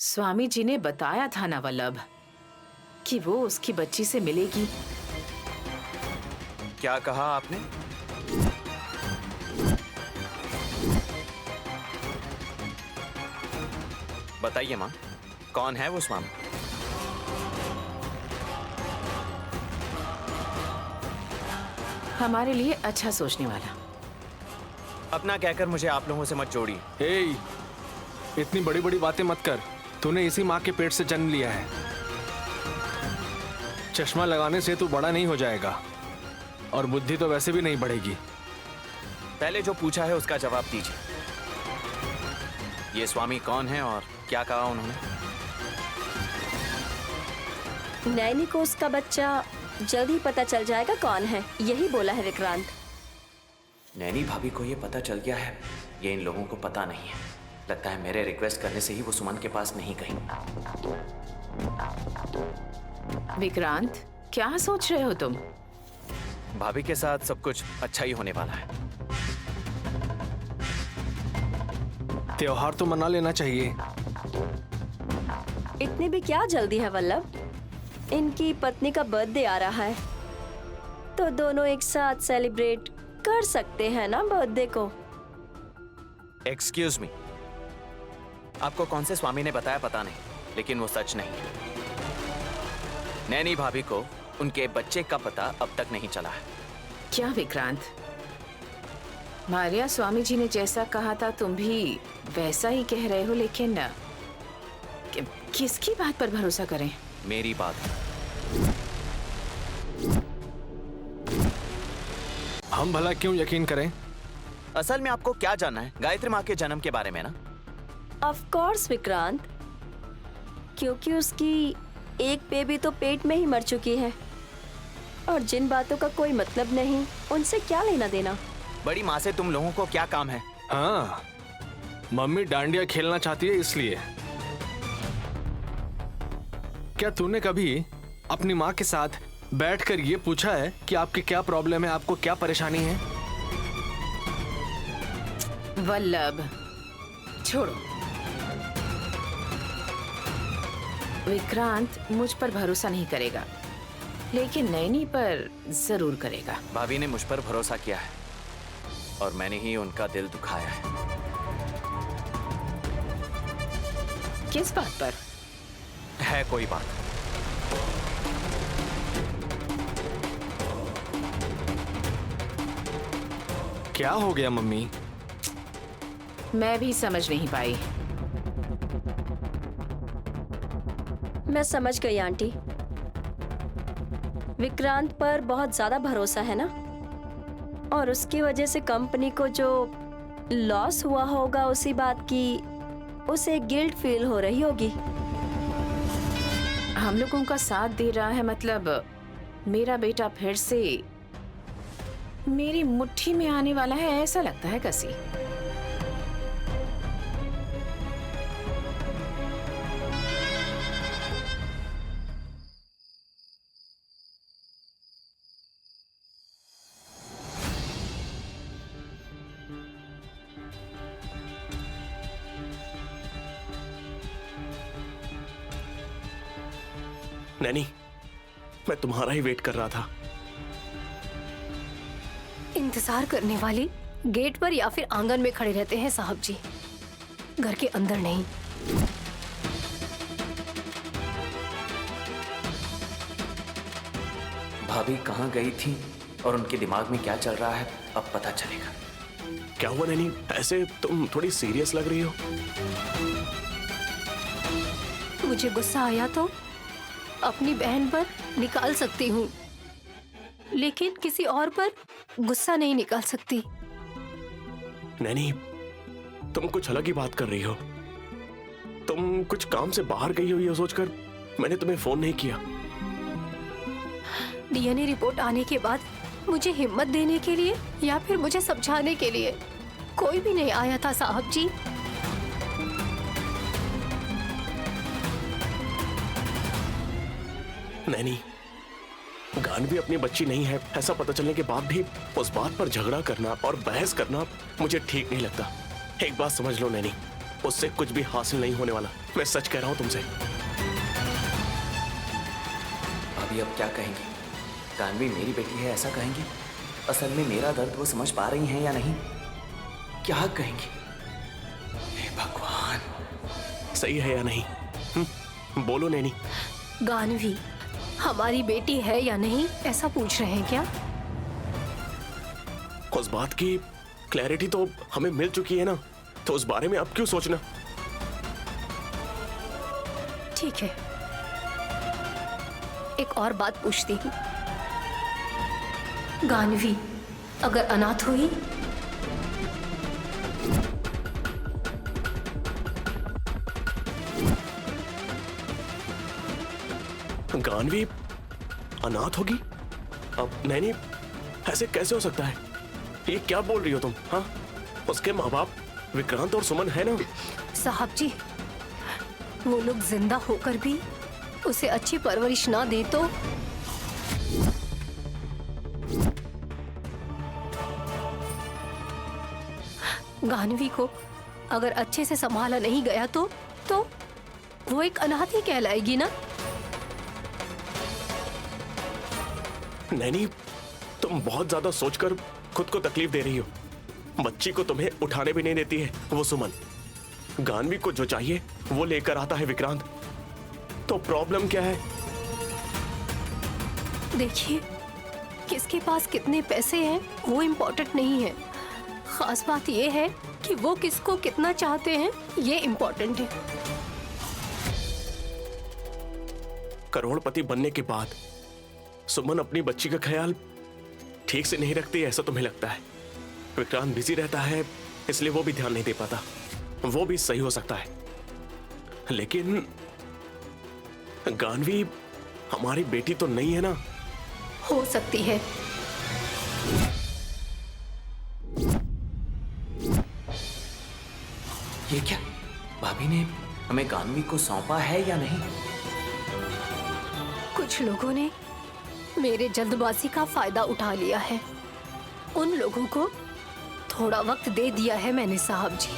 स्वामी जी ने बताया था ना वल्लभ कि वो उसकी बच्ची से मिलेगी। क्या कहा आपने? बताइए माँ, कौन है वो स्वामी? हमारे लिए अच्छा सोचने वाला। अपना कहकर मुझे आप लोगों से मत जोड़िए। हे, इतनी बड़ी बड़ी बातें मत कर। तूने इसी माँ के पेट से जन्म लिया है। चश्मा लगाने से तू बड़ा नहीं हो जाएगा और बुद्धि तो वैसे भी नहीं बढ़ेगी। पहले जो पूछा है उसका जवाब दीजिए। ये स्वामी कौन है और क्या कहा उन्होंने? नैनी को उसका बच्चा जल्द ही पता चल जाएगा कौन है, यही बोला है विक्रांत। नैनी भाभी को ये पता चल गया है, ये इन लोगों को पता नहीं है। लगता है मेरे रिक्वेस्ट करने से ही वो सुमन के पास नहीं गई। विक्रांत, क्या सोच रहे हो तुम? भाभी के साथ सब कुछ अच्छा ही होने वाला है। त्योहार तो मना लेना चाहिए। इतनी भी क्या जल्दी है वल्लभ? इनकी पत्नी का बर्थडे आ रहा है तो दोनों एक साथ सेलिब्रेट कर सकते हैं ना बर्थडे को। एक्सक्यूज मी, आपको कौन से स्वामी ने बताया पता नहीं, लेकिन वो सच नहीं है। नैनी भाभी को उनके बच्चे का पता अब तक नहीं चला है। क्या विक्रांत, मारिया स्वामी जी ने जैसा कहा था तुम भी वैसा ही कह रहे हो, लेकिन किसकी बात पर भरोसा करें? मेरी बात। हम भला क्यों यकीन करें? असल में आपको क्या जानना है गायत्री माँ के जन्म के बारे में ना? ऑफ कोर्स विक्रांत, क्योंकि उसकी एक बेबी तो पेट में ही मर चुकी है और जिन बातों का कोई मतलब नहीं, उनसे क्या लेना देना। बड़ी माँ से तुम लोगों को क्या काम है? हाँ, मम्मी डांडिया खेलना चाहती है इसलिए। क्या तूने कभी अपनी माँ के साथ बैठकर ये पूछा है कि आपकी क्या प्रॉब्लम है, आपको क्या परेशानी है? वल्लभ, छोड़ो। विक्रांत मुझ पर भरोसा नहीं करेगा, लेकिन नैनी पर जरूर करेगा। भाभी ने मुझ पर भरोसा किया है और मैंने ही उनका दिल दुखाया है। किस बात पर? है कोई बात? क्या हो गया मम्मी? मैं भी समझ नहीं पाई। मैं समझ गई आंटी, विक्रांत पर बहुत ज्यादा भरोसा है ना, और उसकी वजह से कंपनी को जो लॉस हुआ होगा उसी बात की उसे गिल्ट फील हो रही होगी। हम लोगों का साथ दे रहा है, मतलब मेरा बेटा फिर से मेरी मुट्ठी में आने वाला है, ऐसा लगता है कसी। नैनी, मैं तुम्हारा ही वेट कर रहा था। इंतजार करने वाले गेट पर या फिर आंगन में खड़े रहते हैं साहब जी, घर के अंदर नहीं। भाभी कहाँ गई थी और उनके दिमाग में क्या चल रहा है, अब पता चलेगा। क्या हुआ नैनी, ऐसे तुम थोड़ी सीरियस लग रही हो? मुझे गुस्सा आया तो अपनी बहन पर निकाल सकती हूँ, लेकिन किसी और पर गुस्सा नहीं निकाल सकती। नैनी, तुम कुछ अलग ही बात कर रही हो। तुम कुछ काम से बाहर गई हो ये सोचकर मैंने तुम्हें फोन नहीं किया। डीएनए रिपोर्ट आने के बाद मुझे हिम्मत देने के लिए या फिर मुझे समझाने के लिए कोई भी नहीं आया था साहब जी। नैनी, गानवी अपनी बच्ची नहीं है ऐसा पता चलने के बाद भी उस बात पर झगड़ा करना और बहस करना मुझे ठीक नहीं लगता। एक बात समझ लो नैनी, उससे कुछ भी हासिल नहीं होने वाला। मैं सच कह रहा हूं तुमसे। भाभी अब क्या कहेंगी? गानवी मेरी बेटी है ऐसा कहेंगी? असल में मेरा दर्द वो समझ पा रही हैं या नहीं? क्या कहेंगी? हे भगवान। सही है या नहीं? बोलो नैनी। गानवी हमारी बेटी है या नहीं ऐसा पूछ रहे हैं क्या? उस बात की क्लैरिटी तो हमें मिल चुकी है ना, तो उस बारे में अब क्यों सोचना? ठीक है, एक और बात पूछती हूँ। गानवी अगर अनाथ हुई गानवी अनाथ होगी? अब नैनी ऐसे कैसे हो सकता है? ये क्या बोल रही हो तुम? हाँ, उसके माँ बाप विक्रांत और सुमन है ना? साहब जी, वो लोग जिंदा होकर भी उसे अच्छी परवरिश ना दे तो गानवी को अगर अच्छे से संभाला नहीं गया तो वो एक अनाथ ही कहलाएगी ना? नैनी तुम बहुत ज्यादा सोचकर खुद को तकलीफ दे रही हो। बच्ची को तुम्हें उठाने भी नहीं देती है वो सुमन। गानवी को जो चाहिए वो लेकर आता है विक्रांत। तो प्रॉब्लम क्या है? देखिए, किसके पास कितने पैसे हैं वो इम्पोर्टेंट नहीं है। खास बात ये है कि वो किसको कितना चाहते हैं ये इम्पोर्टेंट है। करोड़पति बनने के बाद सुमन अपनी बच्ची का ख्याल ठीक से नहीं रखती, ऐसा तुम्हें लगता है? विक्रांत बिजी रहता है इसलिए वो भी ध्यान नहीं दे पाता। वो भी सही हो सकता है, लेकिन गानवी हमारी बेटी तो नहीं है ना? हो सकती है। ये क्या? भाभी ने हमें गानवी को सौंपा है या नहीं? कुछ लोगों ने मेरे जल्दबाजी का फायदा उठा लिया है। उन लोगों को थोड़ा वक्त दे दिया है मैंने साहब जी।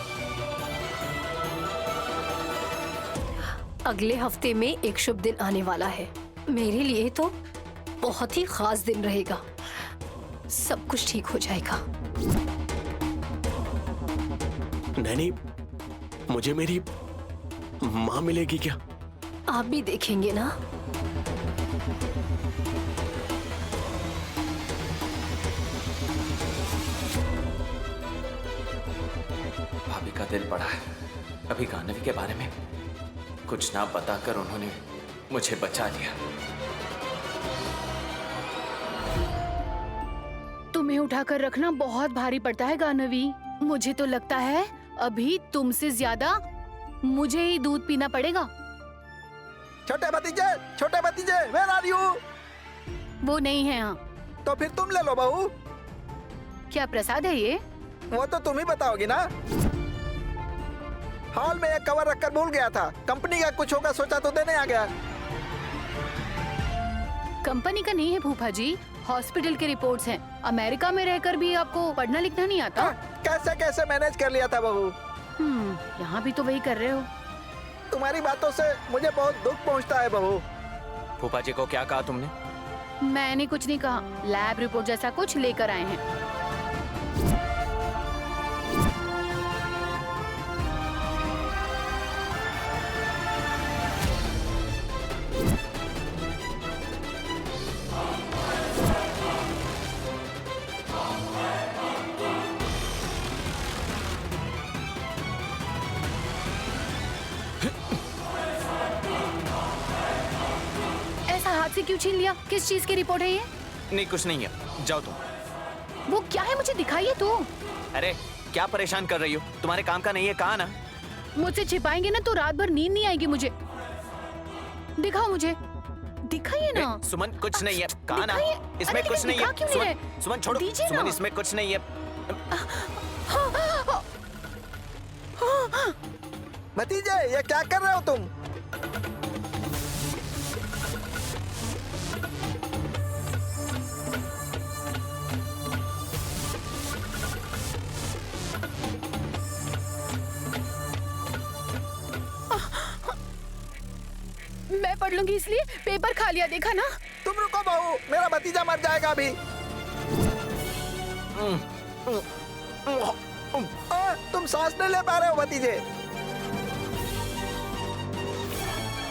अगले हफ्ते में एक शुभ दिन आने वाला है। मेरे लिए तो बहुत ही खास दिन रहेगा। सब कुछ ठीक हो जाएगा। नैनी, मुझे मेरी माँ मिलेगी क्या? आप भी देखेंगे ना। भाभी का दिल बड़ा है। अभी गानवी के बारे में कुछ ना बताकर उन्होंने मुझे बचा लिया। तुम्हें उठाकर रखना बहुत भारी पड़ता है गानवी। मुझे तो लगता है अभी तुमसे ज्यादा मुझे ही दूध पीना पड़ेगा। छोटे भतीजे, where are you? वो नहीं है यहाँ। तो फिर तुम ले लो बहू। क्या प्रसाद है ये? वो तो तुम ही बताओगी ना। हॉल में एक कवर रखकर भूल गया था। कंपनी का कुछ होगा सोचा तो देने आ गया। कंपनी का नहीं है फूफा जी, हॉस्पिटल की रिपोर्ट्स हैं। अमेरिका में रहकर भी आपको पढ़ना लिखना नहीं आता? कैसे कैसे मैनेज कर लिया था बहू। यहाँ भी तो वही कर रहे हो। तुम्हारी बातों से मुझे बहुत दुख पहुंचता है बहू। फूफा जी को क्या कहा तुमने? मैंने कुछ नहीं कहा। लैब रिपोर्ट जैसा कुछ लेकर आए हैं। हाथ से क्यों छीन लिया? किस चीज की रिपोर्ट है ये? नहीं कुछ नहीं है, जाओ तुम। वो क्या है मुझे दिखाइए तो। अरे क्या परेशान कर रही हो? तुम्हारे काम का नहीं है, कहा ना। मुझसे छिपाएंगे ना तो रात भर नींद नहीं आएगी मुझे। दिखाओ मुझे, दिखाइए ना। सुमन कुछ नहीं है, कहा ना। इसमें कुछ नहीं है। सुमन छोड़ो। सुमन इसमें कुछ नहीं है। भतीजे ये क्या कर रहे हो तुम? मैं पढ़ लूंगी इसलिए पेपर खा लिया, देखा ना? तुम रुको बहू, मेरा भतीजा मर जाएगा अभी। तुम सांस नहीं ले पा रहे हो भतीजे।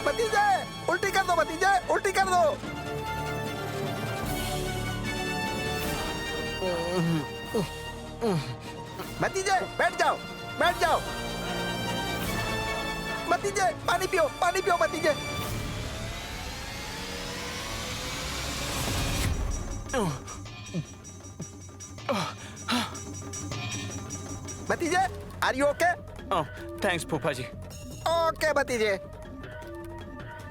भतीजे उल्टी कर दो, भतीजे उल्टी कर दो। भतीजे बैठ जाओ, बैठ जाओ। भतीजे पानी पियो, पानी पियो भतीजे। भतीजे आर यू ओके? थैंक्स फूफा जी। ओके भतीजे।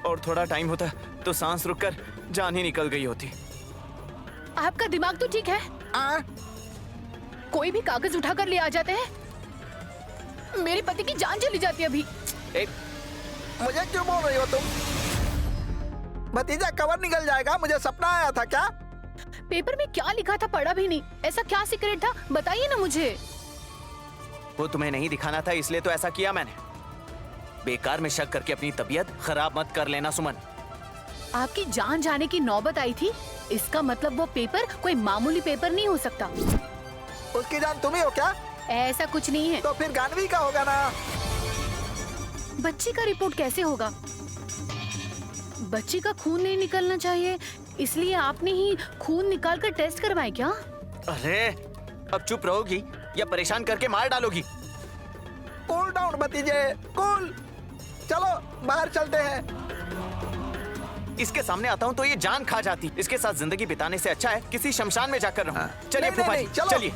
और थोड़ा टाइम होता तो सांस रुककर जान ही निकल गई होती। आपका दिमाग तो ठीक है? कोई भी कागज उठा कर ले आ जाते हैं, मेरे पति की जान चली जाती है अभी। मुझे क्यों बोल रही हो तुम? भतीजा कवर निकल जाएगा, मुझे सपना आया था क्या? पेपर में क्या लिखा था पढ़ा भी नहीं, ऐसा क्या सीक्रेट था बताइए ना मुझे। वो तुम्हें नहीं दिखाना था इसलिए तो ऐसा किया मैंने। बेकार में शक करके अपनी तबीयत खराब मत कर लेना सुमन। आपकी जान जाने की नौबत आई थी, इसका मतलब वो पेपर कोई मामूली पेपर नहीं हो सकता। उसकी जान तुम ही हो क्या? ऐसा कुछ नहीं है। तो फिर गानवी का होगा ना? बच्ची का रिपोर्ट कैसे होगा? बच्ची का खून नहीं निकलना चाहिए, इसलिए आपने ही खून निकाल कर टेस्ट करवाए क्या? अरे अब चुप रहोगी या परेशान करके मार डालोगी? कूल डाउन भतीजे, कूल। चलो बाहर चलते हैं। इसके सामने आता हूँ तो ये जान खा जाती। इसके साथ जिंदगी बिताने से अच्छा है किसी शमशान में जाकर रहूं। चलिए नहीं, फूफा जी, नहीं, चलो। चलिए।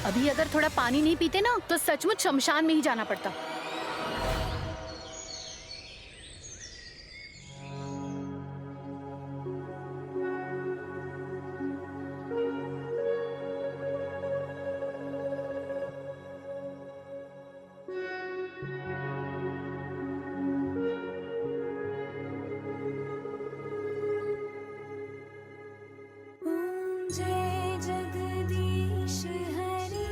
अभी अगर थोड़ा पानी नहीं पीते ना तो सचमुच शमशान में ही जाना पड़ता। जय जगदीश हरे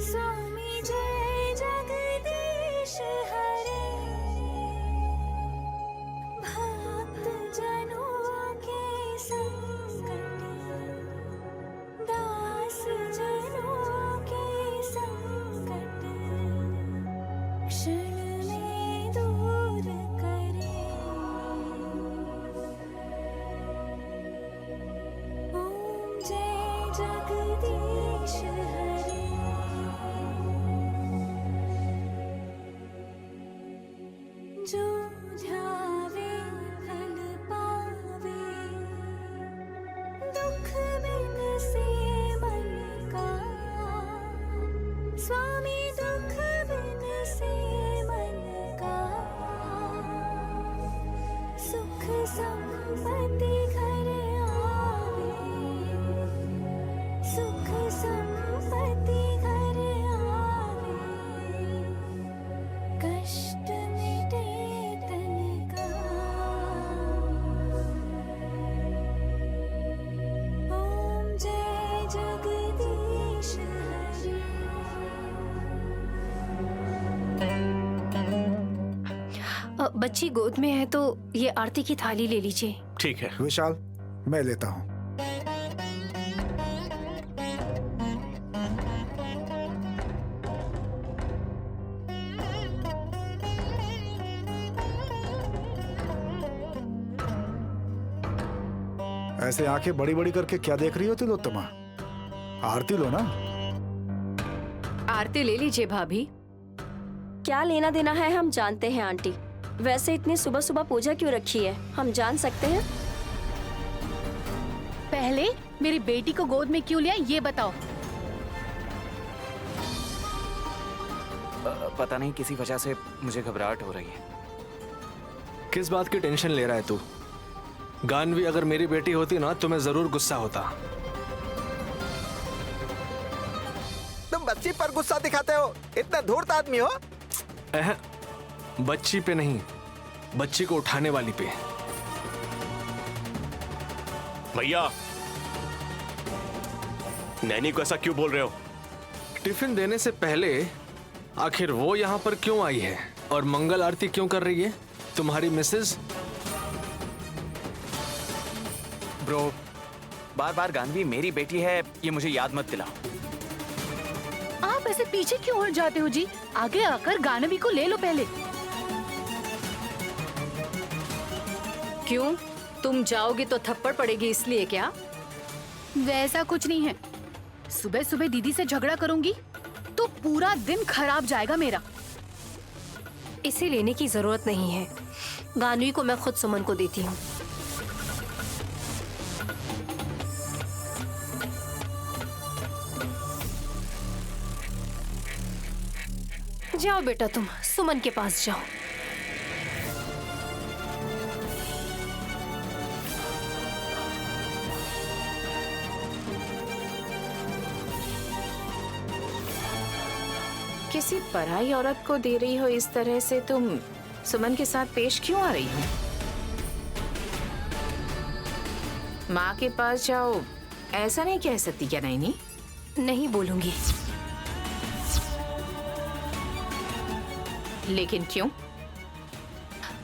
स्वामी, जय जगदीश हरे। भक्त जनों के संकट, दास जनों के संकट, क्षण में दूर करे। जय जगदीश हरे। जो ध्यावे फल पावे, दुख बिन से मन का। स्वामी दुख बिन से मन का। सुख संपत्ति घर आवे, सुख संपत्ति घर आवे। कष्ट मिटे तन का। ओम जय जगदीश हरे। बच्ची गोद में है तो ये आरती की थाली ले लीजिए। ठीक है। विशाल मैं लेता हूँ। ऐसे आंखें बड़ी बड़ी करके क्या देख रही हो तिलोत्तमा? आरती लो ना। आरती ले लीजिए भाभी। क्या लेना देना है हम जानते हैं आंटी। वैसे इतनी सुबह सुबह पूजा क्यों रखी है, हम जान सकते हैं? पहले मेरी बेटी को गोद में क्यों लिया ये बताओ। पता नहीं किसी वजह से मुझे घबराहट हो रही है। किस बात की टेंशन ले रहा है तू? गानवी अगर मेरी बेटी होती ना तो मैं जरूर गुस्सा होता। तुम बच्ची पर गुस्सा दिखाते हो, इतना धूर्त आदमी हो। बच्ची पे नहीं, बच्ची को उठाने वाली पे। भैया, नैनी को ऐसा क्यों बोल रहे हो? टिफिन देने से पहले आखिर वो यहाँ पर क्यों आई है? और मंगल आरती क्यों कर रही है तुम्हारी मिसेज? ब्रो, बार बार गानवी मेरी बेटी है ये मुझे याद मत दिलाओ। आप ऐसे पीछे क्यों हट जाते हो जी? आगे आकर गानवी को ले लो पहले। क्यों? तुम जाओगी तो थप्पड़ पड़ेगी इसलिए क्या? वैसा कुछ नहीं है। सुबह सुबह दीदी से झगड़ा करूंगी तो पूरा दिन खराब जाएगा मेरा। इसे लेने की जरूरत नहीं है। गानवी को मैं खुद सुमन को देती हूँ। जाओ बेटा, तुम सुमन के पास जाओ। किसी पराई औरत को दे रही हो इस तरह से, तुम सुमन के साथ पेश क्यों आ रही हो? माँ के पास जाओ, ऐसा नहीं कह सकती क्या नैनी? नहीं बोलूंगी। लेकिन क्यों?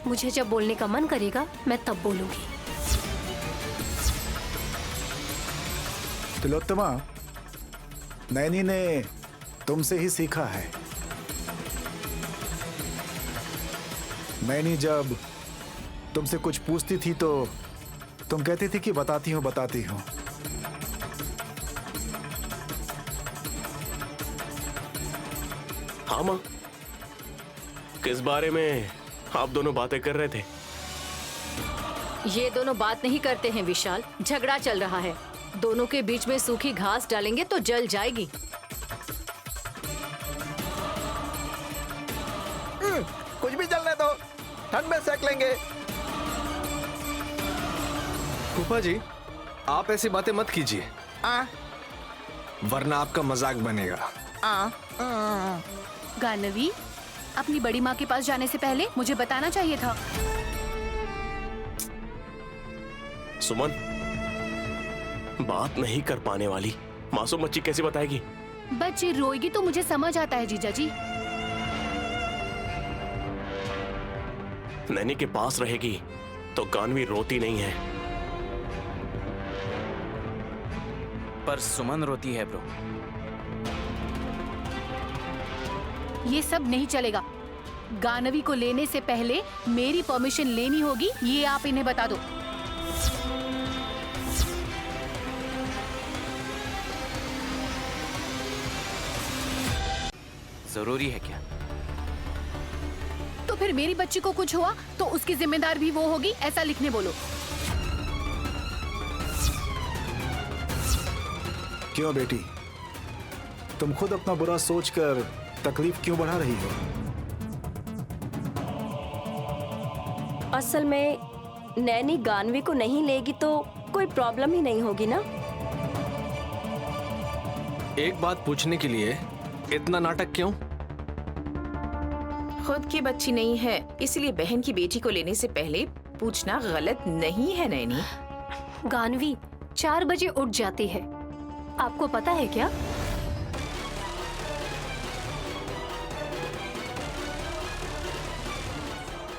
मुझे जब बोलने का मन करेगा मैं तब बोलूंगी। तिलोत्तमा, नैनी ने तुमसे ही सीखा है। नैनी जब तुमसे कुछ पूछती थी तो तुम कहती थी कि बताती हूँ बताती हूँ। हाँ माँ, किस बारे में आप दोनों बातें कर रहे थे? ये दोनों बात नहीं करते हैं विशाल, झगड़ा चल रहा है। दोनों के बीच में सूखी घास डालेंगे तो जल जाएगी। कुछ भी जलने दो, ठंड में सेक लेंगे। फूफा जी, आप ऐसी बातें मत कीजिए, वरना आपका मजाक बनेगा। गानवी, अपनी बड़ी माँ के पास जाने से पहले मुझे बताना चाहिए था। सुमन, बात नहीं कर पाने वाली मासूम बच्ची कैसे बताएगी? बच्ची रोएगी तो मुझे समझ आता है जीजा जी। नैनी के पास रहेगी तो गानवी रोती नहीं है। पर सुमन रोती है ब्रो। ये सब नहीं चलेगा। गानवी को लेने से पहले मेरी परमिशन लेनी होगी, ये आप इन्हें बता दो। जरूरी है क्या? तो फिर मेरी बच्ची को कुछ हुआ तो उसकी जिम्मेदार भी वो होगी, ऐसा लिखने बोलो। क्यों बेटी, तुम खुद अपना बुरा सोचकर तकलीफ क्यों बढ़ा रही हो? असल में नैनी गानवी को नहीं लेगी तो कोई प्रॉब्लम ही नहीं होगी ना। एक बात पूछने के लिए इतना नाटक क्यों? खुद की बच्ची नहीं है, इसलिए बहन की बेटी को लेने से पहले पूछना गलत नहीं है नैनी। गानवी 4 बजे उठ जाती है, आपको पता है क्या?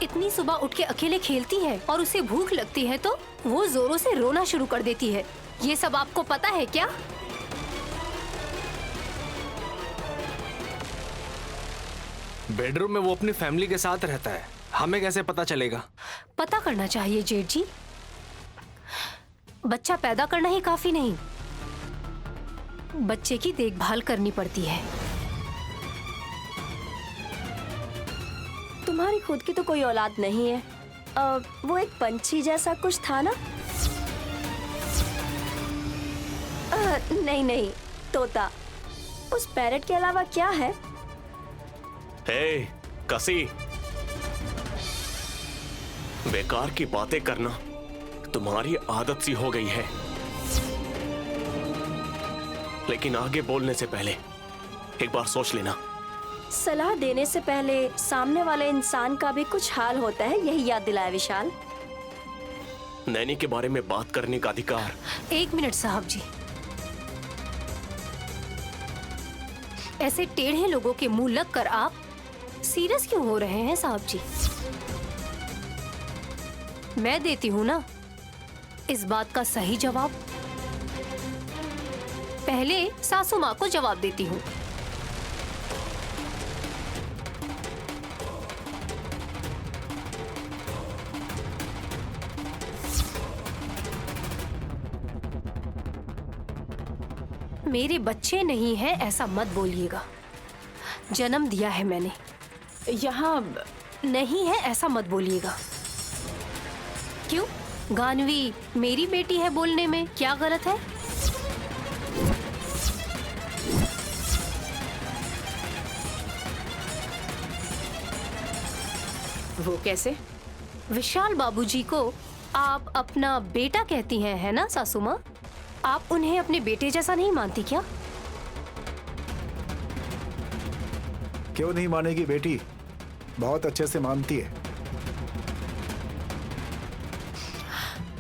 इतनी सुबह उठ के अकेले खेलती है और उसे भूख लगती है तो वो जोरों से रोना शुरू कर देती है। ये सब आपको पता है क्या? बेडरूम में वो अपनी फैमिली के साथ रहता है, हमें कैसे पता चलेगा? पता करना चाहिए जेठ जी। बच्चा पैदा करना ही काफी नहीं, बच्चे की देखभाल करनी पड़ती है। तुम्हारी खुद की तो कोई औलाद नहीं है। वो एक पंछी जैसा कुछ था ना? नहीं नहीं, तोता। उस पैरट के अलावा क्या है? हे कसी, बेकार की बातें करना तुम्हारी आदत सी हो गई है। लेकिन आगे बोलने से पहले एक बार सोच लेना। सलाह देने से पहले सामने वाले इंसान का भी कुछ हाल होता है, यही याद दिलाया विशाल। नैनी के बारे में बात करने का अधिकार। 1 मिनट साहब जी, ऐसे टेढ़े लोगों के मुंह लगकर आप सीरियस क्यों हो रहे हैं साहब जी? मैं देती हूँ ना इस बात का सही जवाब। पहले सासू माँ को जवाब देती हूँ। मेरे बच्चे नहीं हैं ऐसा मत बोलिएगा। जन्म दिया है मैंने। यहाँ नहीं है ऐसा मत बोलिएगा। क्यों? गानवी मेरी बेटी है बोलने में क्या गलत है? वो कैसे? विशाल बाबूजी को आप अपना बेटा कहती हैं, है ना सासू माँ? आप उन्हें अपने बेटे जैसा नहीं मानती क्या? क्यों नहीं मानेगी बेटी, बहुत अच्छे से मानती है।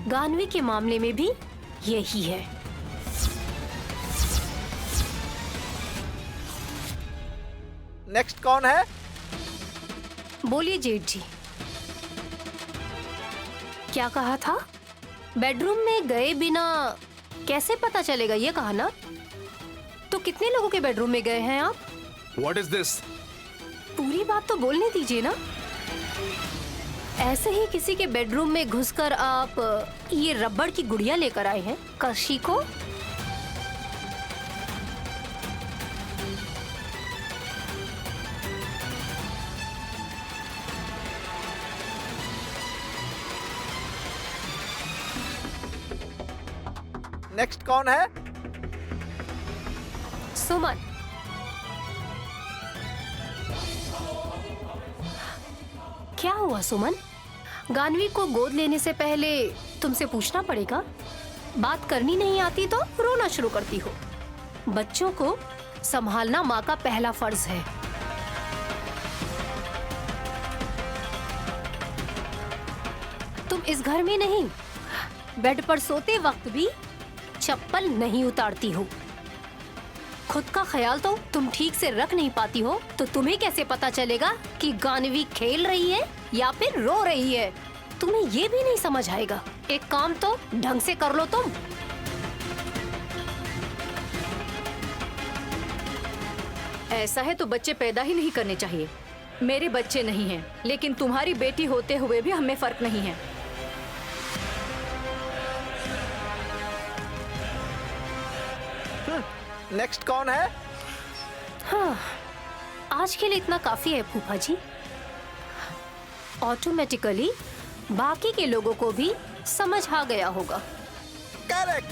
गानवी के मामले में भी यही है। नेक्स्ट कौन है? बोलिए जेठ जी। क्या कहा था? बेडरूम में गए बिना कैसे पता चलेगा ये कहा ना? तो कितने लोगों के बेडरूम में गए हैं आप? What is this? पूरी बात तो बोलने दीजिए ना। ऐसे ही किसी के बेडरूम में घुसकर आप ये रबड़ की गुड़िया लेकर आए हैं कशी को? नेक्स्ट कौन है? सुमन। क्या हुआ सुमन? गानवी को गोद लेने से पहले तुमसे पूछना पड़ेगा। बात करनी नहीं आती तो रोना शुरू करती हो। बच्चों को संभालना माँ का पहला फर्ज है। तुम इस घर में नहीं, बेड पर सोते वक्त भी चप्पल नहीं उतारती हो। खुद का ख्याल तो तुम ठीक से रख नहीं पाती हो, तो तुम्हें कैसे पता चलेगा कि गानवी खेल रही है या फिर रो रही है? तुम्हें ये भी नहीं समझ आएगा। एक काम तो ढंग से कर लो तुम। ऐसा है तो बच्चे पैदा ही नहीं करने चाहिए। मेरे बच्चे नहीं हैं, लेकिन तुम्हारी बेटी होते हुए भी हमें फर्क नहीं है। नेक्स्ट कौन है? हाँ, आज के लिए इतना काफी है फूफा जी। ऑटोमेटिकली बाकी के लोगों को भी समझ आ गया होगा। करेक्ट।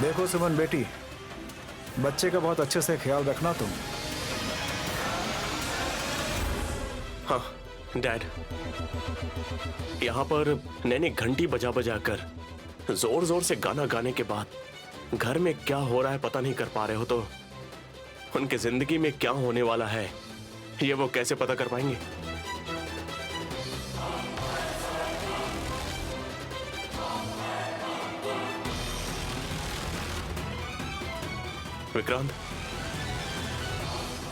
देखो सुमन बेटी, बच्चे का बहुत अच्छे से ख्याल रखना तुम। हाँ डैड, यहाँ पर नैनी घंटी बजा बजा कर जोर जोर से गाना गाने के बाद घर में क्या हो रहा है पता नहीं कर पा रहे हो, तो उनके जिंदगी में क्या होने वाला है ये वो कैसे पता कर पाएंगे? विक्रांत,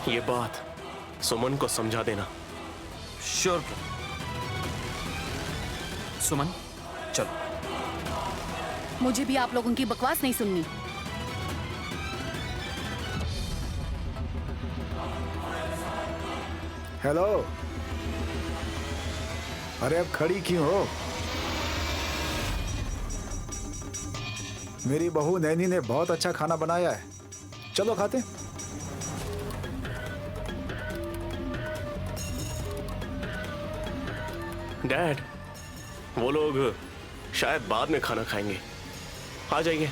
ये बात सुमन को समझा देना। श्योर सुमन, चलो। मुझे भी आप लोगों की बकवास नहीं सुननी। हेलो, अरे अब खड़ी क्यों हो? मेरी बहू नैनी ने बहुत अच्छा खाना बनाया है, चलो खाते। डैड, वो लोग शायद बाद में खाना खाएंगे। आ जाइए,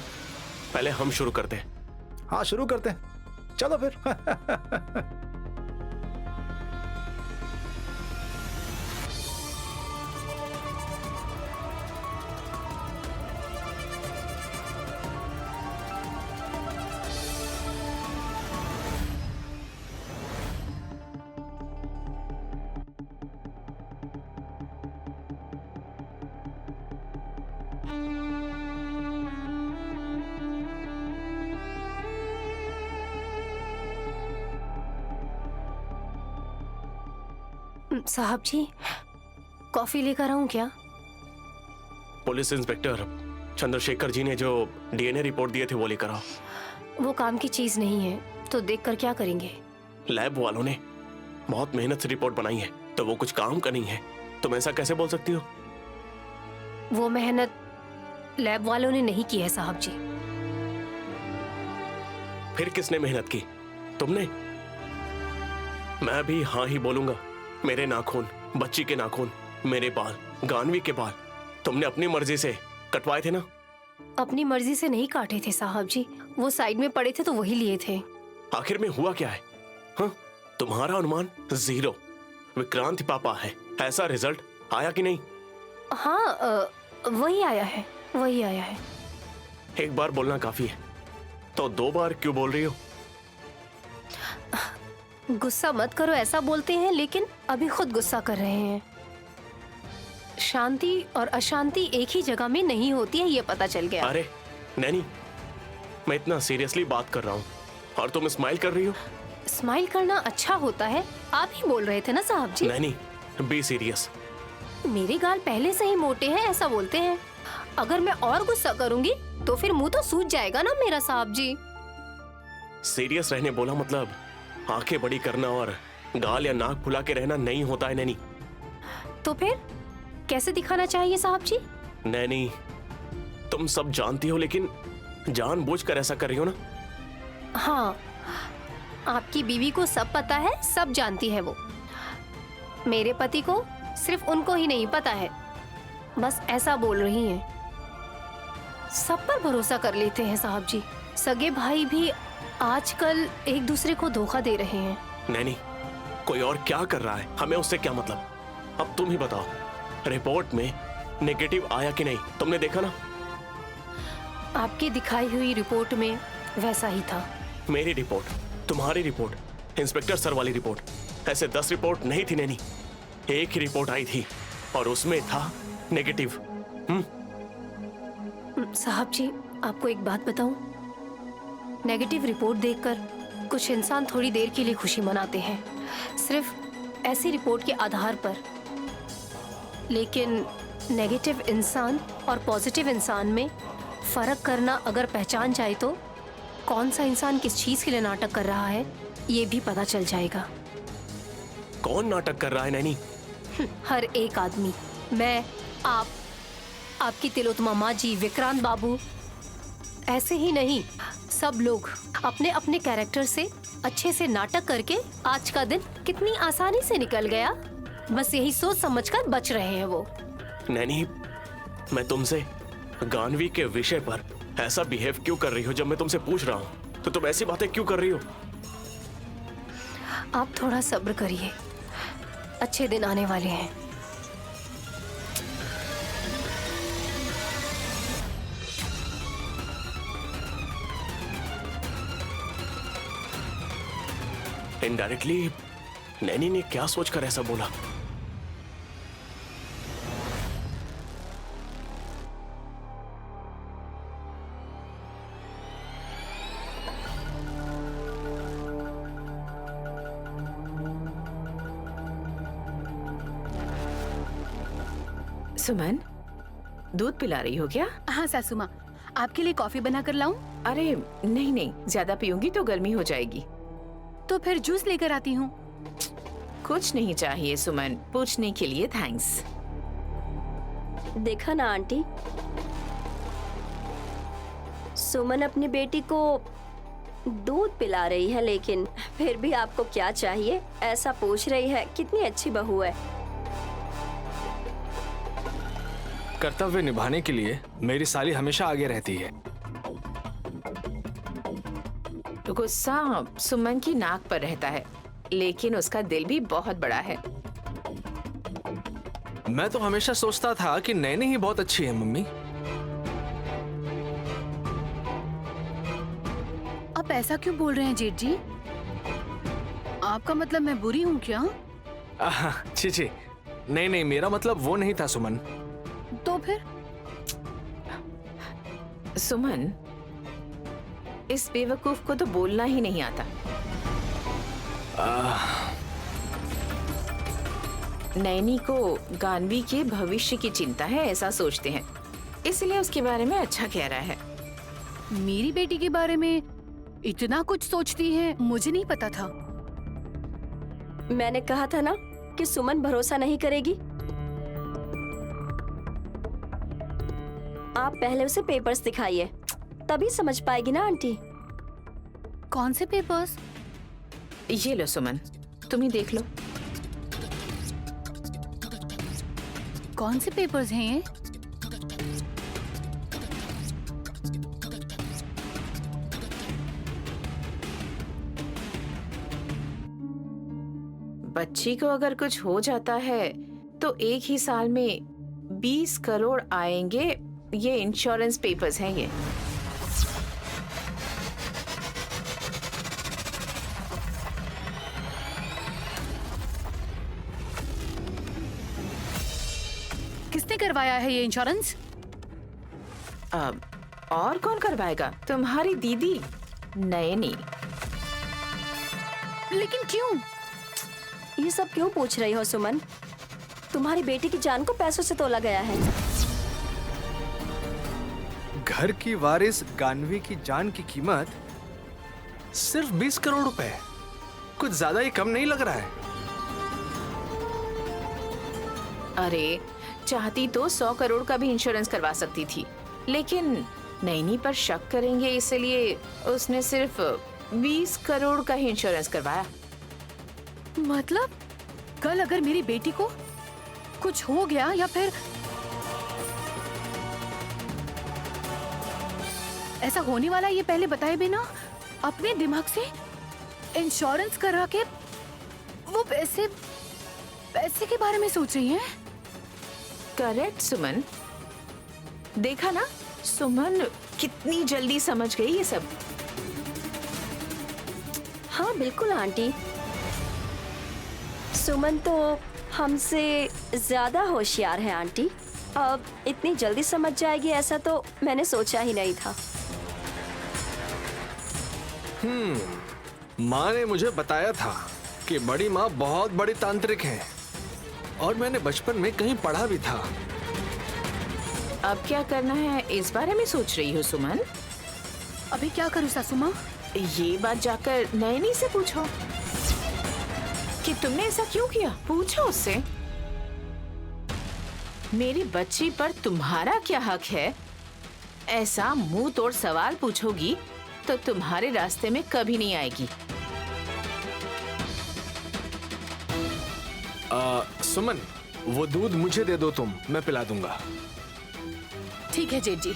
पहले हम शुरू करते हैं। हाँ शुरू करते हैं, चलो फिर। साहब जी, कॉफी लेकर आऊं क्या? पुलिस इंस्पेक्टर चंद्रशेखर जी ने जो डीएनए रिपोर्ट दिए थे वो लेकर आओ। वो काम की चीज नहीं है, तो देखकर क्या करेंगे? लैब वालों ने बहुत मेहनत से रिपोर्ट बनाई है, तो वो कुछ काम का नहीं है। तुम ऐसा कैसे बोल सकती हो? वो मेहनत लैब वालों ने नहीं की है साहब जी। फिर किसने मेहनत की? तुमने? मैं भी हाँ ही बोलूंगा। मेरे नाखून, बच्ची के नाखून, मेरे बाल, गानवी के बाल तुमने अपनी मर्जी से कटवाए थे ना? अपनी मर्जी से नहीं काटे थे साहब जी, वो साइड में पड़े थे तो वही लिए थे। आखिर में हुआ क्या है? हाँ? तुम्हारा अनुमान 0। विक्रांत पापा है, ऐसा रिजल्ट आया कि नहीं? हाँ, वही आया है, वही आया है। एक बार बोलना काफी है, तो 2 बार क्यों बोल रही हो? गुस्सा मत करो, ऐसा बोलते हैं लेकिन अभी खुद गुस्सा कर रहे हैं। शांति और अशांति एक ही जगह में नहीं होती है, ये पता चल गया। अरे नैनी, मैं इतना सीरियसली बात कर रहा हूँ और तुम स्माइल कर रही हो। स्माइल करना अच्छा होता है, आप ही बोल रहे थे ना साहब जी। Naini, be serious. मेरे गाल पहले से ही मोटे हैं, ऐसा बोलते हैं। अगर मैं और गुस्सा करूंगी तो फिर मुंह तो सूज जाएगा ना मेरा साहब जी। सीरियस रहने बोला मतलब आंखें बड़ी करना और गाल या नाक फुला के रहना नहीं होता है नैनी। तो फिर कैसे दिखाना चाहिए साहब जी? नैनी, तुम सब जानती हो लेकिन जानबूझकर ऐसा कर रही हो ना? हाँ, आपकी बीवी को सब पता है, सब जानती है वो। मेरे पति को सिर्फ उनको ही नहीं पता है, बस ऐसा बोल रही हैं। सब पर भरोसा कर लेते हैं साहब जी। सगे भाई भी आजकल एक दूसरे को धोखा दे रहे हैं। नैनी, कोई और क्या कर रहा है, हमें उससे क्या मतलब? अब तुम ही बताओ, रिपोर्ट में नेगेटिव आया कि नहीं? तुमने देखा ना? आपकी दिखाई हुई रिपोर्ट में वैसा ही था। मेरी रिपोर्ट, तुम्हारी रिपोर्ट, इंस्पेक्टर सर वाली रिपोर्ट, ऐसे 10 रिपोर्ट नहीं थी नैनी। एक ही रिपोर्ट आई थी और उसमें था नेगेटिव। साहब जी, आपको एक बात बताऊं? नेगेटिव रिपोर्ट देखकर कुछ इंसान थोड़ी देर के लिए खुशी मनाते हैं, सिर्फ ऐसी रिपोर्ट के आधार पर। लेकिन नेगेटिव इंसान और पॉजिटिव इंसान में फर्क करना अगर पहचान जाए तो कौन सा इंसान किस चीज के लिए नाटक कर रहा है ये भी पता चल जाएगा। कौन नाटक कर रहा है नैनी? हर एक आदमी, मैं, आप, आपकी तिलोत्तमा माँ जी, विक्रांत बाबू, ऐसे ही नहीं, सब लोग अपने अपने कैरेक्टर से अच्छे से नाटक करके आज का दिन कितनी आसानी से निकल गया, बस यही सोच समझकर बच रहे हैं वो। नैनी, मैं तुमसे गानवी के विषय पर ऐसा बिहेव क्यों कर रही हो? जब मैं तुमसे पूछ रहा हूँ तो तुम ऐसी बातें क्यों कर रही हो? आप थोड़ा सब्र करिए, अच्छे दिन आने वाले हैं। इनडायरेक्टली नैनी ने क्या सोचकर ऐसा बोला? सुमन, दूध पिला रही हो क्या? हाँ सासू माँ, आपके लिए कॉफी बना कर लाऊं? अरे नहीं नहीं, ज्यादा पीऊंगी तो गर्मी हो जाएगी। तो फिर जूस लेकर आती हूँ। कुछ नहीं चाहिए सुमन, पूछने के लिए थैंक्स। देखा ना आंटी, सुमन अपनी बेटी को दूध पिला रही है लेकिन फिर भी आपको क्या चाहिए ऐसा पूछ रही है। कितनी अच्छी बहू है। कर्तव्य निभाने के लिए मेरी साली हमेशा आगे रहती है। गुस्सा सुमन की नाक पर रहता है, लेकिन उसका दिल भी बहुत बड़ा है। मैं तो हमेशा सोचता था कि नैनी ही बहुत अच्छी है मम्मी। आप ऐसा क्यों बोल रहे हैं जेठ जी? आपका मतलब मैं बुरी हूँ क्या? छी छी, नहीं नहीं, मेरा मतलब वो नहीं था सुमन। तो फिर? सुमन, इस बेवकूफ को तो बोलना ही नहीं आता। नैनी को गानवी के भविष्य की चिंता है ऐसा सोचते हैं, इसलिए उसके बारे में अच्छा कह रहा है। मेरी बेटी के बारे में इतना कुछ सोचती है, मुझे नहीं पता था। मैंने कहा था ना कि सुमन भरोसा नहीं करेगी। आप पहले उसे पेपर्स दिखाइए, तभी समझ पाएगी ना आंटी। कौन से पेपर्स? ये लो सुमन, तुम ही देख लो। कौन से पेपर्स हैं ये? बच्ची को अगर कुछ हो जाता है तो एक ही साल में 20 करोड़ आएंगे। ये इंश्योरेंस पेपर्स हैं ये। किसने करवाया है ये इंश्योरेंस? और कौन करवाएगा? तुम्हारी दीदी नयनी। लेकिन क्यों? ये सब क्यों पूछ रही हो सुमन? तुम्हारी बेटी की जान को पैसों से तोला गया है। घर की वारिस गानवी की जान की कीमत सिर्फ 20 करोड़ रुपए। कुछ ज्यादा ही कम नहीं लग रहा है? अरे चाहती तो 100 करोड़ का भी इंश्योरेंस करवा सकती थी, लेकिन नैनी पर शक करेंगे इसलिए उसने सिर्फ 20 करोड़ का ही इंश्योरेंस करवाया। मतलब कल अगर मेरी बेटी को कुछ हो गया या फिर ऐसा होने वाला ये पहले बताए बिना अपने दिमाग से इंश्योरेंस करा के वो पैसे के बारे में सोच रही हैं। करेक्ट सुमन, देखा ना सुमन कितनी जल्दी समझ गई ये सब। हाँ बिल्कुल आंटी, सुमन तो हमसे ज्यादा होशियार है आंटी। अब इतनी जल्दी समझ जाएगी ऐसा तो मैंने सोचा ही नहीं था। माँ ने मुझे बताया था कि बड़ी माँ बहुत बड़ी तांत्रिक है, और मैंने बचपन में कहीं पढ़ा भी था। अब क्या करना है इस बारे में सोच रही हो सुमन? अभी क्या करूं सासू माँ? ये बात जाकर नयनी से पूछो कि तुमने ऐसा क्यों किया। पूछो उससे, मेरी बच्ची पर तुम्हारा क्या हक है? ऐसा मुंह तोड़ सवाल पूछोगी तो तुम्हारे रास्ते में कभी नहीं आएगी। सुमन, वो दूध मुझे दे दो तुम, मैं पिला दूंगा। ठीक है जेठ जी।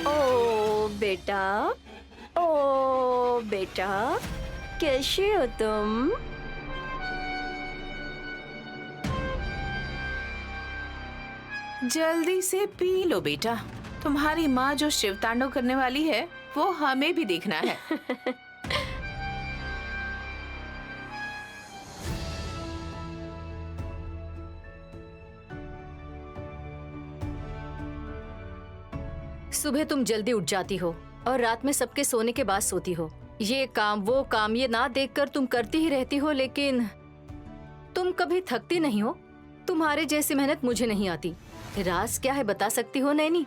ओ बेटा, ओ बेटा, कैसे हो तुम? जल्दी से पी लो बेटा, तुम्हारी माँ जो शिव तांडव करने वाली है वो हमें भी देखना है। सुबह तुम जल्दी उठ जाती हो और रात में सबके सोने के बाद सोती हो। ये काम वो काम ये ना देखकर तुम करती ही रहती हो, लेकिन तुम कभी थकती नहीं हो। तुम्हारे जैसी मेहनत मुझे नहीं आती। राज क्या है बता सकती हो नैनी?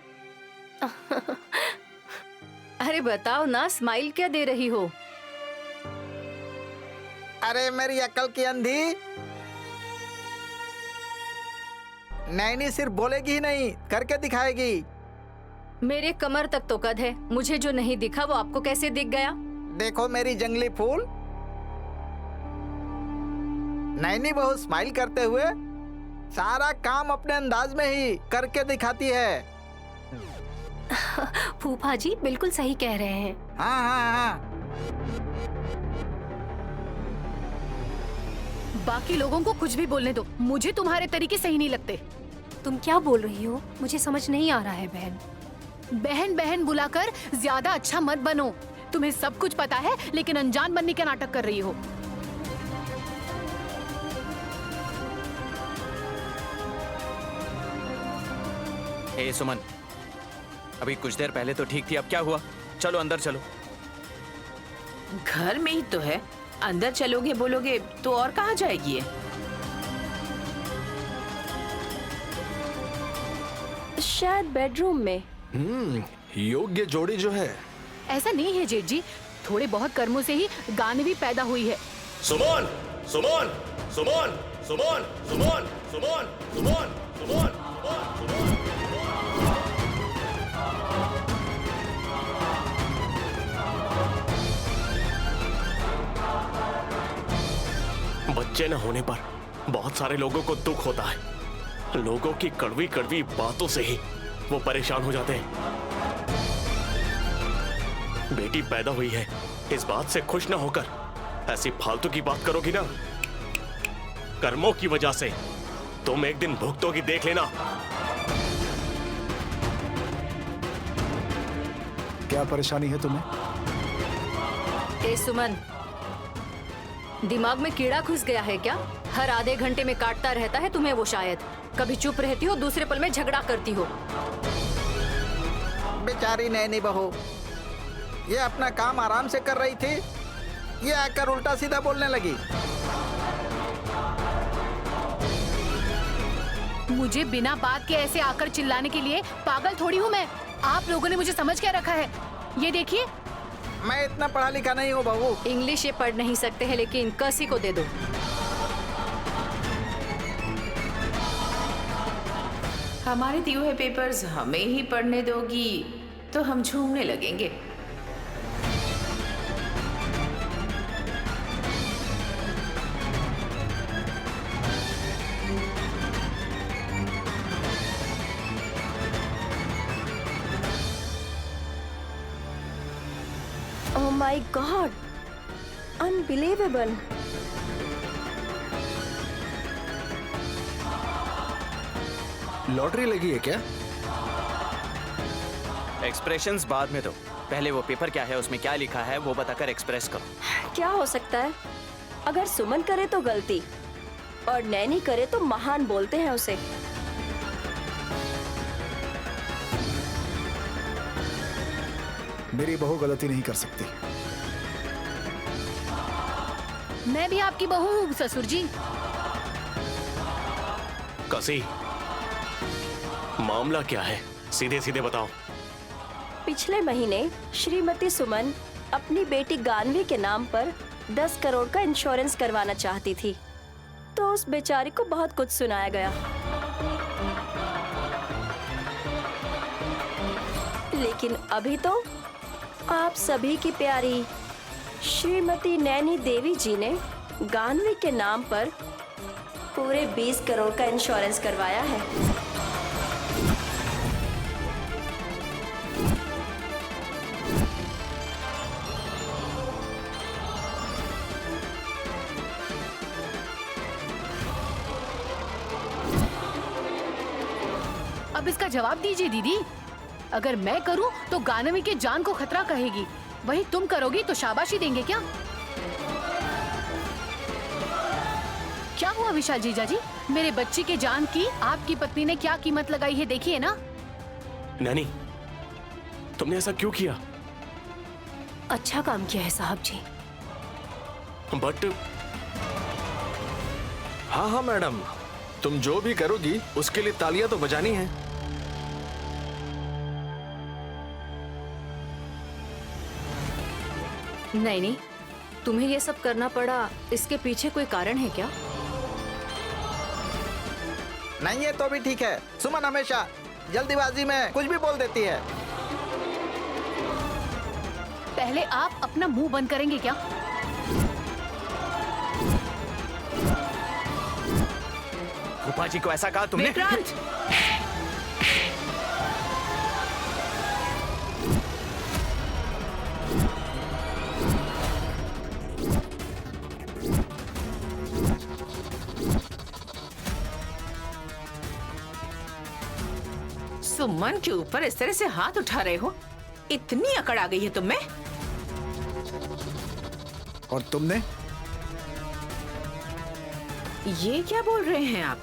अरे बताओ ना, स्माइल क्या दे रही हो? अरे मेरी अकल की अंधी, नैनी सिर्फ बोलेगी ही नहीं, करके दिखाएगी। मेरे कमर तक तो कद है, मुझे जो नहीं दिखा वो आपको कैसे दिख गया? देखो मेरी जंगली फूल, नैनी बहुत स्माइल करते हुए सारा काम अपने अंदाज में ही करके दिखाती है। फूफा जी बिल्कुल सही कह रहे हैं। हाँ हाँ हाँ। बाकी लोगों को कुछ भी बोलने दो, मुझे तुम्हारे तरीके सही नहीं लगते। तुम क्या बोल रही हो? मुझे समझ नहीं आ रहा है बहन। बहन बहन बुलाकर ज्यादा अच्छा मत बनो। तुम्हें सब कुछ पता है लेकिन अनजान बनने का नाटक कर रही हो। ए सुमन, अभी कुछ देर पहले तो ठीक थी, अब क्या हुआ? चलो अंदर चलो। घर में ही तो है, अंदर चलोगे बोलोगे तो और कहाँ जाएगी ये? शायद बेडरूम में। योग्य जोड़ी जो है। ऐसा नहीं है जेठ जी, थोड़े बहुत कर्मों से ही गानवी पैदा हुई है। सुमन सुमन सुमन सुमन सुमन सुमन सुमन सुमन सुमन। बच्चे न होने पर बहुत सारे लोगों को दुख होता है। लोगों की कड़वी कड़वी बातों से ही वो परेशान हो जाते हैं। बेटी पैदा हुई है इस बात से खुश ना होकर ऐसी फालतू की बात करोगी ना, कर्मों की वजह से तुम एक दिन भुगतोगी, देख लेना। क्या परेशानी है तुम्हें? ए सुमन, दिमाग में कीड़ा घुस गया है क्या? हर आधे घंटे में काटता रहता है तुम्हें वो शायद। कभी चुप रहती हो, दूसरे पल में झगड़ा करती हो। बेचारी नैनी बहू, ये अपना काम आराम से कर रही थी, ये आकर उल्टा सीधा बोलने लगी। मुझे बिना बात के ऐसे आकर चिल्लाने के लिए पागल थोड़ी हूँ मैं। आप लोगों ने मुझे समझ क्या रखा है? ये देखिए, मैं इतना पढ़ा लिखा नहीं हूँ बहू। इंग्लिश ये पढ़ नहीं सकते हैं, लेकिन कसी को दे दो। हमारे दिए हुए पेपर्स हमें ही पढ़ने दोगी तो हम झूमने लगेंगे। Oh my God! Unbelievable! Lottery लगी है क्या? एक्सप्रेशंस बाद में दो, पहले वो पेपर क्या है, उसमें क्या लिखा है वो बताकर एक्सप्रेस करो। क्या हो सकता है? अगर सुमन करे तो गलती और नैनी करे तो महान बोलते हैं उसे। मेरी बहू गलती नहीं कर सकती। मैं भी आपकी बहू हूँ ससुर जी। कसी, मामला क्या है? सीधे सीधे बताओ। पिछले महीने श्रीमती सुमन अपनी बेटी गानवी के नाम पर 10 करोड़ का इंश्योरेंस करवाना चाहती थी, तो उस बेचारी को बहुत कुछ सुनाया गया। लेकिन अभी तो आप सभी की प्यारी श्रीमती नैनी देवी जी ने गानवी के नाम पर पूरे 20 करोड़ का इंश्योरेंस करवाया है। अब इसका जवाब दीजिए दीदी। अगर मैं करूं तो गानवी के जान को खतरा कहेगी, वही तुम करोगी तो शाबाशी देंगे क्या? क्या हुआ विशाल जीजा जी? मेरे बच्ची के जान की आपकी पत्नी ने क्या कीमत लगाई है, देखिए ना। नैनी, तुमने ऐसा क्यों किया? अच्छा काम किया है साहब जी। बट हाँ हाँ मैडम, तुम जो भी करोगी उसके लिए तालियां तो बजानी है। नहीं नहीं, तुम्हें ये सब करना पड़ा, इसके पीछे कोई कारण है क्या? नहीं है तो भी ठीक है। सुमन हमेशा जल्दीबाजी में कुछ भी बोल देती है। पहले आप अपना मुंह बंद करेंगे क्या? फूफा जी को ऐसा कहा तुमने? विक्रांत! सुमन के ऊपर इस तरह से हाथ उठा रहे हो? इतनी अकड़ आ गई है तुम में? और तुमने? ये क्या बोल रहे हैं आप?